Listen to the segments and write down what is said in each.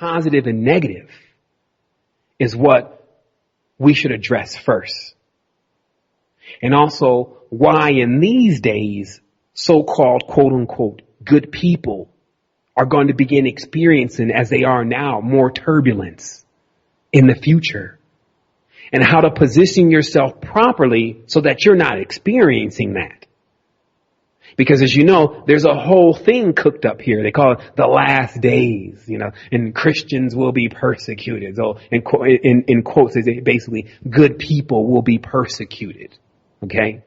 positive and negative is what we should address first. And also why in these days, so-called quote unquote good people are going to begin experiencing, as they are now, more turbulence in the future, and how to position yourself properly so that you're not experiencing that. Because as you know, there's a whole thing cooked up here. They call it the last days, and Christians will be persecuted. So in quotes, they say basically good people will be persecuted. Okay.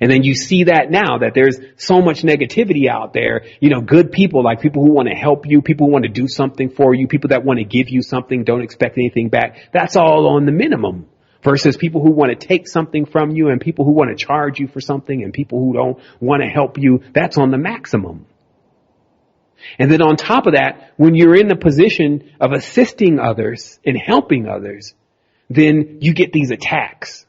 And then you see that now that there's so much negativity out there, good people, like people who want to help you, people who want to do something for you, people that want to give you something, don't expect anything back. That's all on the minimum. Versus people who want to take something from you, and people who want to charge you for something, and people who don't want to help you. That's on the maximum. And then on top of that, when you're in the position of assisting others and helping others, then you get these attacks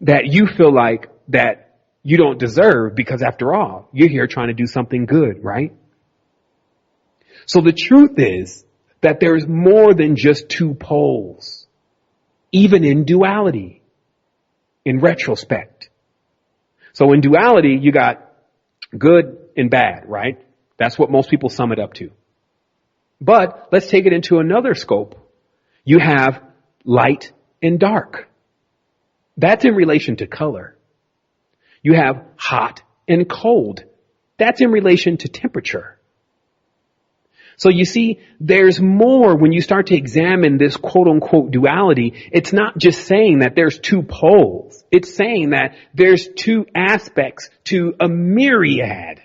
that you feel like that you don't deserve, because after all, you're here trying to do something good, right? So the truth is that there's more than just two poles. Even in duality, in retrospect. So in duality, you got good and bad, right? That's what most people sum it up to. But let's take it into another scope. You have light and dark. That's in relation to color. You have hot and cold. That's in relation to temperature. So you see, there's more when you start to examine this quote unquote duality. It's not just saying that there's two poles. It's saying that there's two aspects to a myriad,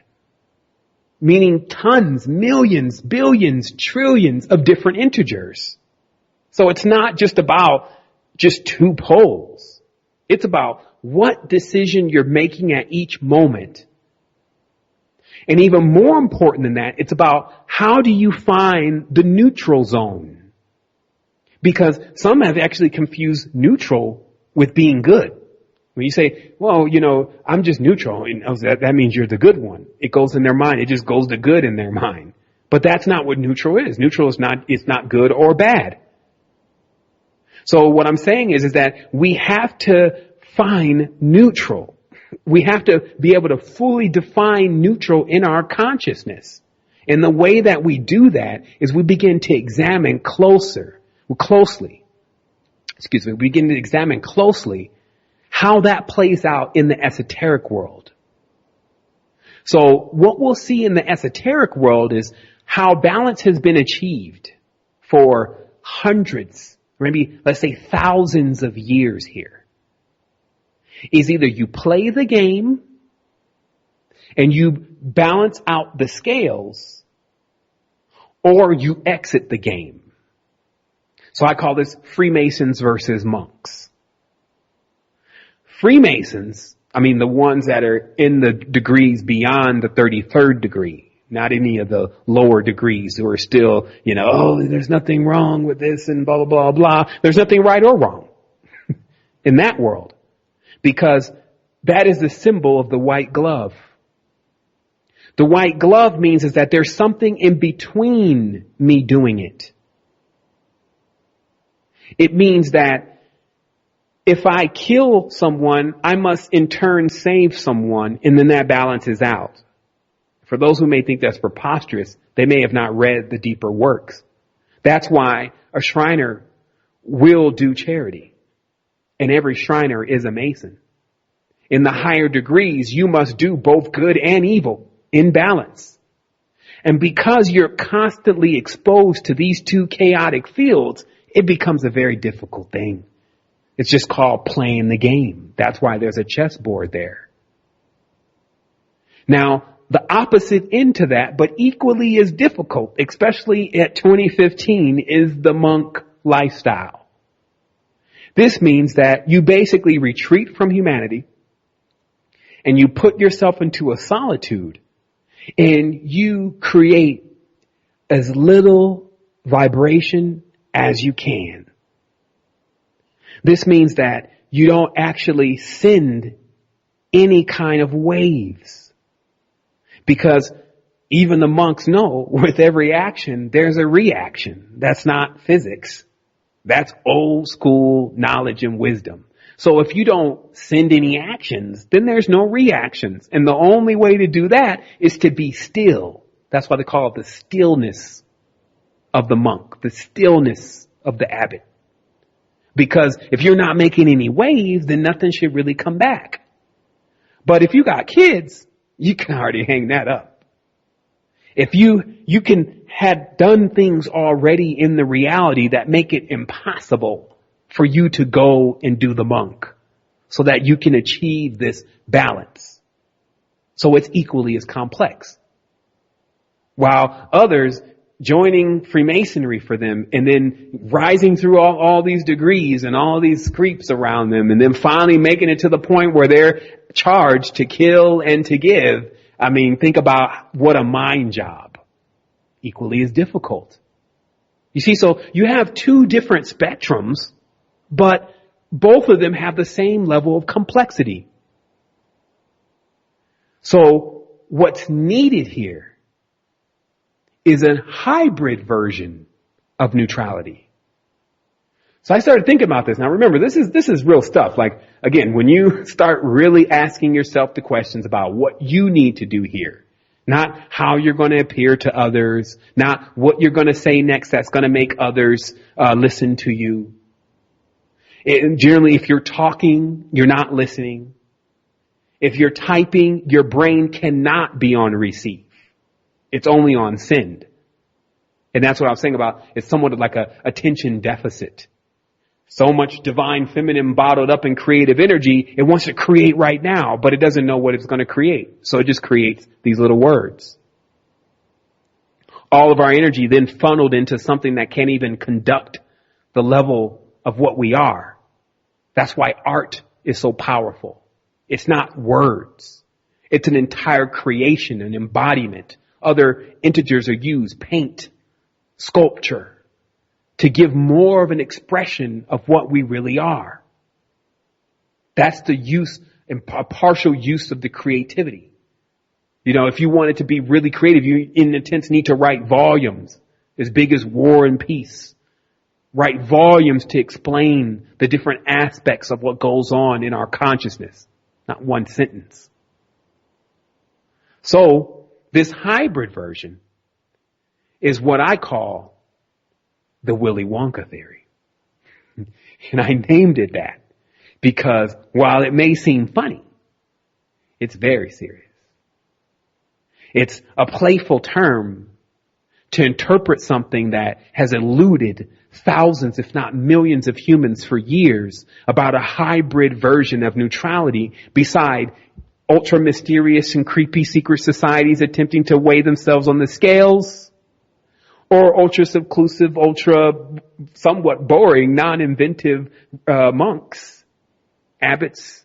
meaning tons, millions, billions, trillions of different integers. So it's not just about just two poles. It's about what decision you're making at each moment. And even more important than that, it's about how do you find the neutral zone? Because some have actually confused neutral with being good. When you say, well, I'm just neutral, and that means you're the good one. It goes in their mind. It just goes to good in their mind. But that's not what neutral is. Neutral is not good or bad. So what I'm saying is that we have to find neutral. We have to be able to fully define neutral in our consciousness. And the way that we do that is we begin to examine closely how that plays out in the esoteric world. So what we'll see in the esoteric world is how balance has been achieved for hundreds, maybe let's say thousands of years here. Is either you play the game and you balance out the scales, or you exit the game. So I call this Freemasons versus monks. Freemasons, the ones that are in the degrees beyond the 33rd degree, not any of the lower degrees who are still, there's nothing wrong with this and blah, blah, blah, blah. There's nothing right or wrong in that world. Because that is the symbol of the white glove. The white glove means is that there's something in between me doing it. It means that if I kill someone, I must in turn save someone, and then that balances out. For those who may think that's preposterous, they may have not read the deeper works. That's why a Shriner will do charity. And every Shriner is a Mason. In the higher degrees, you must do both good and evil in balance. And because you're constantly exposed to these two chaotic fields, it becomes a very difficult thing. It's just called playing the game. That's why there's a chessboard there. Now, the opposite end to that, but equally as difficult, especially at 2015, is the monk lifestyle. This means that you basically retreat from humanity and you put yourself into a solitude and you create as little vibration as you can. This means that you don't actually send any kind of waves, because Even the monks know with every action, there's a reaction. That's not physics. That's old school knowledge and wisdom. So if you don't send any actions, then there's no reactions. And the only way to do that is to be still. That's why they call it the stillness of the monk, the stillness of the abbot. Because if you're not making any waves, then nothing should really come back. But if you got kids, you can already hang that up. If you can have done things already in the reality that make it impossible for you to go and do the monk so that you can achieve this balance. So it's equally as complex. While others joining Freemasonry for them and then rising through all these degrees and all these creeps around them and then finally making it to the point where they're charged to kill and to give. I mean, think about what a mind job. Equally as difficult. You see, so you have two different spectrums, but both of them have the same level of complexity. So what's needed here is a hybrid version of neutrality. So I started thinking about this. Now remember, this is real stuff. Like, again, when you start really asking yourself the questions about what you need to do here, not how you're going to appear to others, not what you're going to say next that's going to make others listen to you. Generally, if you're talking, you're not listening. If you're typing, your brain cannot be on receive. It's only on send. And that's what I was saying about it's somewhat like a attention deficit. So much divine feminine bottled up in creative energy, it wants to create right now, but it doesn't know what it's going to create. So it just creates these little words. All of our energy then funneled into something that can't even conduct the level of what we are. That's why art is so powerful. It's not words. It's an entire creation, an embodiment. Other integers are used, paint, sculpture, to give more of an expression of what we really are. That's the use and a partial use of the creativity. You know, if you wanted to be really creative, you in a sense need to write volumes as big as War and Peace. Write volumes to explain the different aspects of what goes on in our consciousness, not one sentence. So this hybrid version is what I call the Willy Wonka theory. And I named it that because while it may seem funny, it's very serious. It's a playful term to interpret something that has eluded thousands, if not millions of humans for years about a hybrid version of neutrality beside ultra mysterious and creepy secret societies attempting to weigh themselves on the scales, or ultra seclusive, ultra somewhat boring, non-inventive monks, abbots,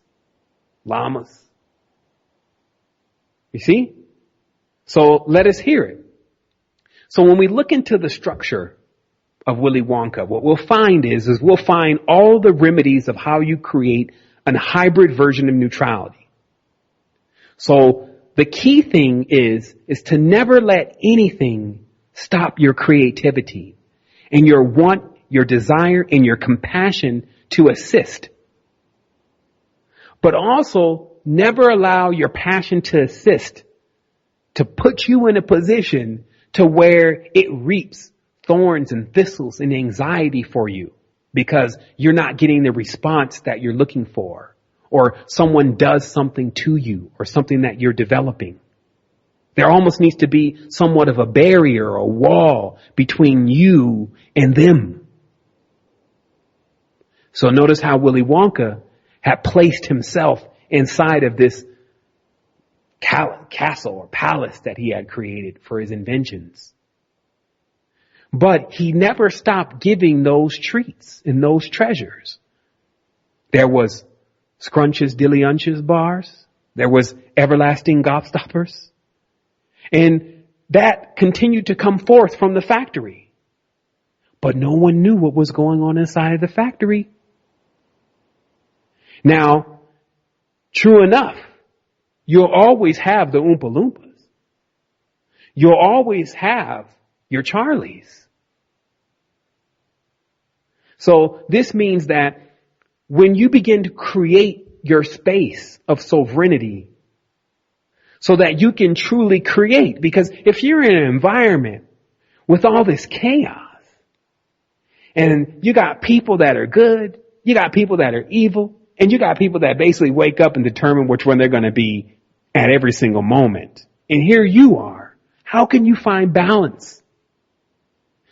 lamas. You see? So let us hear it. So when we look into the structure of Willy Wonka, what we'll find is we'll find all the remedies of how you create a hybrid version of neutrality. So the key thing is to never let anything stop your creativity and your want, your desire, and your compassion to assist. But also never allow your passion to assist to put you in a position to where it reaps thorns and thistles and anxiety for you because you're not getting the response that you're looking for, or someone does something to you or something that you're developing. There almost needs to be somewhat of a barrier or a wall between you and them. So notice how Willy Wonka had placed himself inside of this castle or palace that he had created for his inventions. But he never stopped giving those treats and those treasures. There was Scrunches Dillyunches bars. There was everlasting gobstoppers. And that continued to come forth from the factory. But no one knew what was going on inside of the factory. Now, true enough, you'll always have the Oompa Loompas. you'll always have your Charlies. So this means that when you begin to create your space of sovereignty so that you can truly create, because if you're in an environment with all this chaos and you got people that are good, you got people that are evil, and you got people that basically wake up and determine which one they're going to be at every single moment. And here you are. How can you find balance?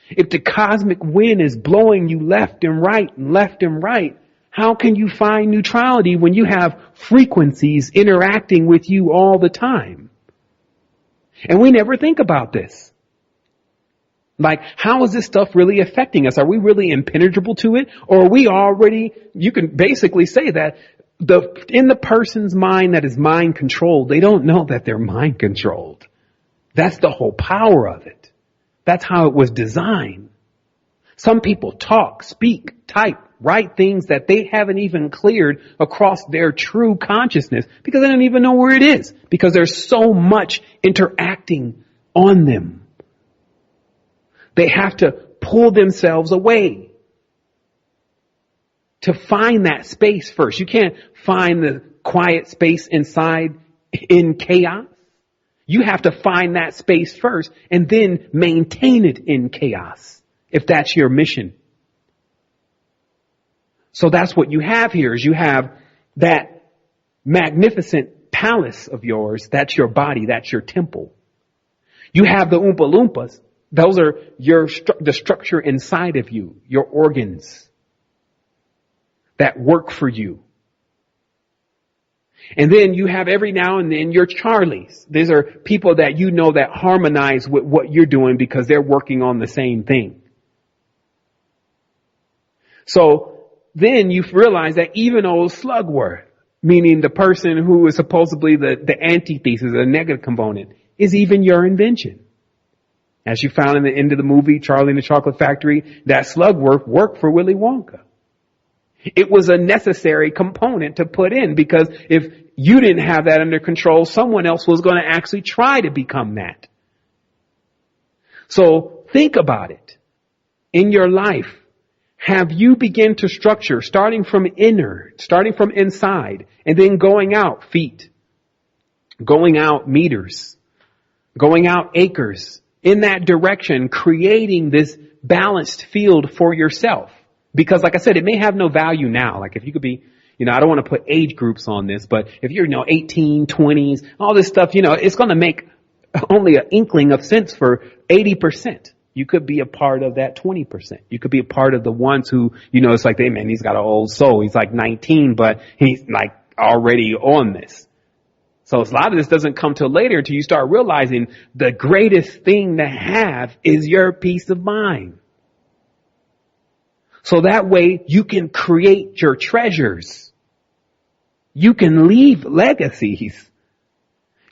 If the cosmic wind is blowing you left and right, how can you find neutrality when you have frequencies interacting with you all the time? And we never think about this. Like, how is this stuff really affecting us? Are we really impenetrable to it? Or are we already, you can basically say that in the person's mind that is mind controlled, they don't know that they're mind controlled. That's the whole power of it. That's how it was designed. Some people talk, speak, type, write things that they haven't even cleared across their true consciousness because they don't even know where it is, because there's so much interacting on them. They have to pull themselves away to find that space first. You can't find the quiet space inside in chaos. You have to find that space first and then maintain it in chaos, if that's your mission. So that's what you have here, is you have that magnificent palace of yours. That's your body. That's your temple. You have the Oompa Loompas. Those are the structure inside of you, your organs that work for you. And then you have every now and then your Charlies. These are people that you know that harmonize with what you're doing because they're working on the same thing. So then you realize that even old Slugworth, meaning the person who is supposedly the antithesis, the negative component, is even your invention. As you found in the end of the movie, Charlie and the Chocolate Factory, that Slugworth worked for Willy Wonka. It was a necessary component to put in, because if you didn't have that under control, someone else was going to actually try to become that. So think about it. In your life, have you begin to structure, starting from inside, and then going out feet, going out meters, going out acres, in that direction, creating this balanced field for yourself? Because like I said, it may have no value now. Like if you could be, I don't want to put age groups on this, but if you're, 18, 20s, all this stuff, it's going to make only an inkling of sense for 80%. You could be a part of that 20%. You could be a part of the ones who, it's like, he's got an old soul. He's like 19, but he's like already on this. So a lot of this doesn't come till later, until you start realizing the greatest thing to have is your peace of mind. So that way you can create your treasures. You can leave legacies.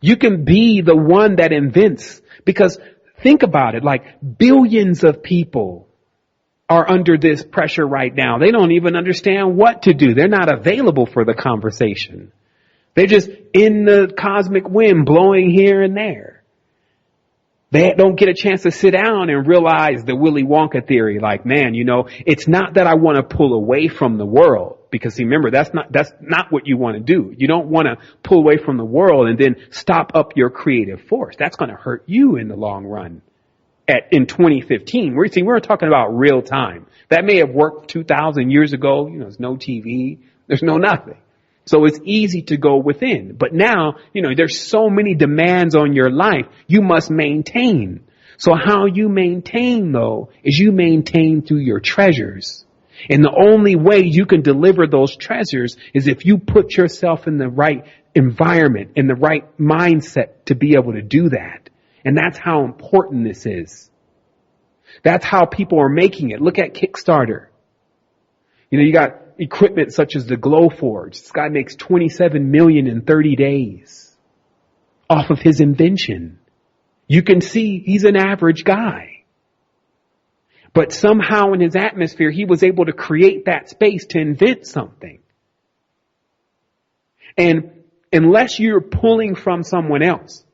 You can be the one that invents. Because think about it, like billions of people are under this pressure right now. They don't even understand what to do. They're not available for the conversation. They're just in the cosmic wind blowing here and there. They don't get a chance to sit down and realize the Willy Wonka theory. Like, man, it's not that I want to pull away from the world. Because see, remember, that's not what you want to do. You don't want to pull away from the world and then stop up your creative force. That's going to hurt you in the long run. In 2015, we're talking about real time. That may have worked 2,000 years ago. There's no TV. There's no nothing. So it's easy to go within. But now, there's so many demands on your life. You must maintain. So how you maintain, though, is you maintain through your treasures. And the only way you can deliver those treasures is if you put yourself in the right environment, in the right mindset to be able to do that. And that's how important this is. That's how people are making it. Look at Kickstarter. You got equipment such as the Glowforge. This guy makes $27 million in 30 days off of his invention. You can see he's an average guy. But somehow in his atmosphere, he was able to create that space to invent something. And unless you're pulling from someone else,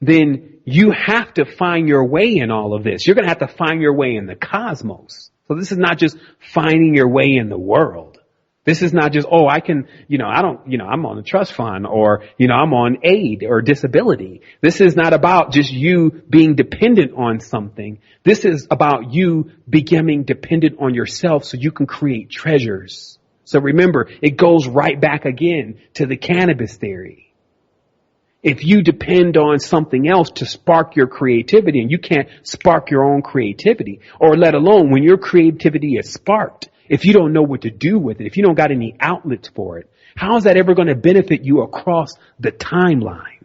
then you have to find your way in all of this. You're going to have to find your way in the cosmos. So this is not just finding your way in the world. This is not just, oh, I can, I'm on a trust fund, or, I'm on aid or disability. This is not about just you being dependent on something. This is about you becoming dependent on yourself so you can create treasures. So remember, it goes right back again to the cannabis theory. If you depend on something else to spark your creativity, and you can't spark your own creativity, or let alone when your creativity is sparked, if you don't know what to do with it, if you don't got any outlets for it, how is that ever going to benefit you across the timeline?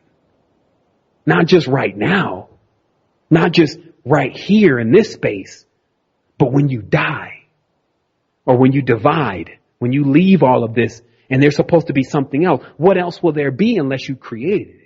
Not just right now, not just right here in this space, but when you die, or when you divide, when you leave all of this and there's supposed to be something else, what else will there be unless you created it?